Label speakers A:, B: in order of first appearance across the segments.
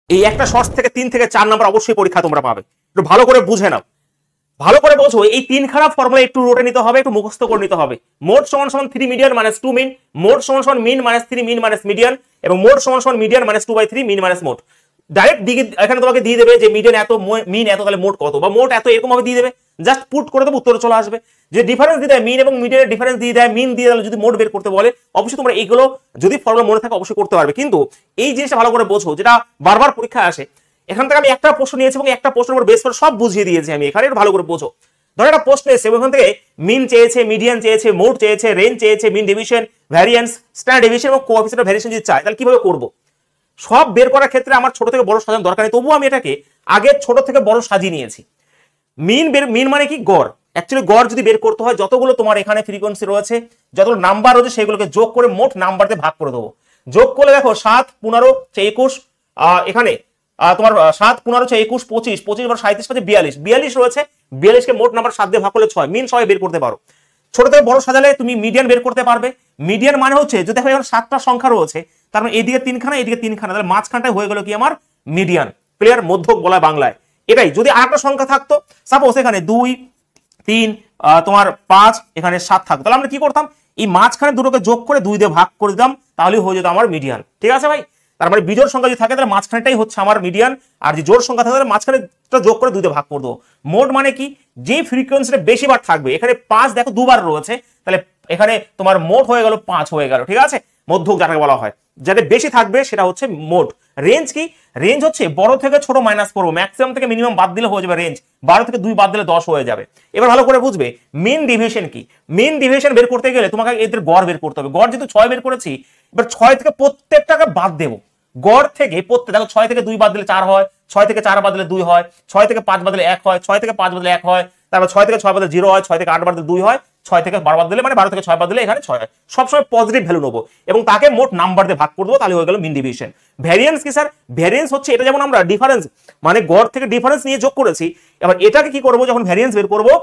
A: এই একটা শর্টস থেকে 3 থেকে 4 নাম্বার অবশ্যই পরীক্ষা তোমরা পাবে, একটু ভালো করে বুঝে নাও, ভালো করে বোঝো। এই 3 খারাপ ফর্মুলা একটু রোটে নিতে হবে, একটু মুখস্থ করে নিতে হবে। মোড সমান সমান 3 মিডিয়ান মাইনাস 2 মিন, মোড সমান সমান mean minus 3 mean minus median, এবং মোড সমান সমান median minus 2/3 mean minus mode. Direct এখানে তোমাকে দিয়ে দেবে যে মিডিয়ান এত, মিন এত, তাহলে মোড কত বা মোড এত, এরকম ভাবে দিয়ে দেবে। জাস্ট পুট করে দেবো, উত্তরে চলে আসবে। যে ডিফারেন্স দিয়ে দেয়, মিন এবং মিডিয়ানের ডিফারেন্স দিয়ে দেয়, মিন দিয়ে দেয়, যদি মোড বের করতে বলে অবশ্যই তোমরা এইগুলো যদি ফর্মুলা মনে থাকে অবশ্যই করতে পারবে। কিন্তু এই জিনিসটা ভালো করে বোঝো, যেটা বারবার পরীক্ষায় আসে। এখান থেকে আমি একটা প্রশ্ন নিয়েছি এবং একটা প্রশ্নের উপর বেস করে সব বুঝিয়ে দিয়েছি আমি এখানে, ভালো করে বোঝো। ধরো একটা প্রশ্ন এসেছে, ওখান থেকে মিন চেয়েছে, মিডিয়ান চেয়েছে, মোড চেয়েছে, রেঞ্জ চেয়েছে, মিন ডিভিশন, ভ্যারিয়েন্স, স্ট্যান্ডার্ড ডেভিয়েশন এবং কোএফিসিয়েন্ট অফ ভ্যারিয়েশন যদি চাই, তাহলে কিভাবে করব? সব বের করার ক্ষেত্রে আমার ছোট থেকে বড় সাজানোর দরকার নেই, তবুও আমি এটাকে আগে ছোট থেকে বড় সাজিয়ে নিয়েছি। মিন মানে কি? গড়। অ্যাকচুয়ালি গড় যদি বের করতে হয়, যতগুলো তোমার এখানে ফ্রিকোয়েন্সি রয়েছে, যতগুলো নাম্বার রয়েছে, সেগুলোকে যোগ করে মোট নাম্বার দিয়ে ভাগ করে দেবো। যোগ করলে দেখো 7, 15, 21, এখানে তোমার 7, 15, 21, 25, 25 বার 37, 42 রয়েছে। 42 কে মোট নাম্বার 7 দিয়ে ভাগ করলে 6, মিন 6 বের করতে পারো। ছোট থেকে বড় সাজালে তুমি মিডিয়ান বের করতে পারবে। মিডিয়ান মানে হচ্ছে, যদি দেখো এখানে 7টা সংখ্যা রয়েছে, তার মানে এদিকে 3খানা, এদিকে 3খানা, তাহলে মাঝখানটায় হয়ে গেল কি আমার মিডিয়ান। ক্লিয়ার? মধ্যক বলা বাংলায় এটাই। যদি আরেকটা সংখ্যা থাকতো, সাপোজ এখানে 2, 3, তোমার 5, এখানে 7 থাকতো, তাহলে আমরা কি করতাম? এই মাঝখানে দুটোকে যোগ করে 2 দিয়ে ভাগ করে দিতাম, তাহলে হয়ে যেত আমার মিডিয়ান। ঠিক আছে ভাই? তার মানে বিজোড় সংখ্যা যদি থাকে, তাহলে মাঝখানেটাই হচ্ছে আমার মিডিয়ান, আর যে জোড় সংখ্যা থাকে তাহলে মাঝখানেটা যোগ করে 2 দিয়ে ভাগ করে দেবো। মোড মানে কি? যে ফ্রিকোয়েন্সিটা বেশিবার থাকবে, এখানে 5 দেখো দুবার রয়েছে, তাহলে এখানে তোমার মোড হয়ে গেল 5 হয়ে গেল। ঠিক আছে? মধ্যক যাকে বলা হয়, যাতে বেশি থাকবে সেটা হচ্ছে মোড। রেঞ্জ কি? রেঞ্জ হচ্ছে বড় থেকে ছোট মাইনাস করবো, ম্যাক্সিমাম থেকে মিনিমাম বাদ দিলে হয়ে যাবে রেঞ্জ। 12 থেকে 2 বাদ দিলে 10 হয়ে যাবে। এবার ভালো করে বুঝবে মিন ডিভিশন কি। মিন ডিভিশন বের করতে গেলে তোমাকে এদের গড় বের করতে হবে। গড় যেহেতু 6 বের করেছি, এবার 6 থেকে প্রত্যেকটাকে বাদ দেবো। গড় থেকে প্রত্যেক, দেখো 6 থেকে 2 বাদ দিলে 4 হয়, 6 থেকে 4 বাদ দিলে 2 হয়, 6 থেকে 5 বাদ দিলে 1 হয়, 6 থেকে 5 বাদ দিলে 1 হয়, তারপর 6 থেকে 6 বাদ দিলে 0 হয়, 6 থেকে 8 বাদ দিলে 2 হয়, 6 থেকে 12 বাদ দিলে, মানে 12 থেকে 6 বাদ দিলে এখানে 6 হয়। সবসময় পজিটিভ ভ্যালু নেবো এবং তাকে মোট নাম্বার দিয়ে ভাগ করে দেবো, তাহলে হয়ে গেল মিন ডিভিশন। ভ্যারিয়েন্স কি স্যার? ভ্যারিয়েন্স হচ্ছে, এটা যেমন আমরা ডিফারেন্স মানে গড় থেকে ডিফারেন্স নিয়ে যোগ করেছি, এবার এটাকে কি করবো? যখন ভ্যারিয়েন্স বের করবো,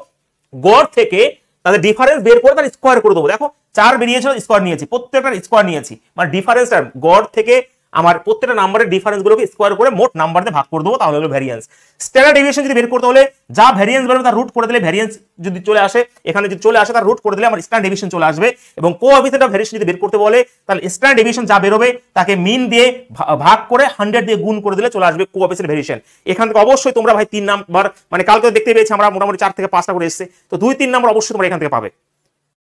A: গড় থেকে তাদের ডিফারেন্স বের করে তার স্কোয়ার করে দেবো। দেখো 4 বেরিয়েছিল, স্কোয়ার নিয়েছি, প্রত্যেকটার স্কোয়ার নিয়েছি, মানে ডিফারেন্সটা গড় থেকে আমার প্রত্যেকটা নাম্বারের ডিফারেন্স গুলোকে স্কোয়ার করে মোট নাম্বার দিয়ে ভাগ করে দেবো, তাহলে হলো ভ্যারিয়েন্স। স্ট্যান্ডার্ড ডেভিয়েশন যদি বের করতে হলে, যা ভ্যারিয়েন্স বেরোবে তার রুট করে দিলে, ভ্যারিয়েন্স যদি চলে আসে, এখানে যদি চলে আসে তার রুট করে দিলে আমার স্ট্যান্ডার্ড ডেভিয়েশন চলে আসবে। এবং কোএফিসিয়েন্ট অফ ভ্যারিয়েশন যদি বের করতে বলে, তাহলে স্ট্যান্ডার্ড ডেভিয়েশন যা বেরোবে তাকে মিন দিয়ে ভাগ করে 100 দিয়ে গুণ করে দিলে চলে আসবে কোএফিসিয়েন্ট ভ্যারিয়েশন। এখান থেকে অবশ্যই তোমরা ভাই 3 নাম্বার, মানে কালকে দেখতে পেয়েছি আমরা মোটামুটি 4 থেকে 5টা করে এসেছে, তো 2, 3 নাম্বার অবশ্যই তোমরা এখান থেকে পাবে।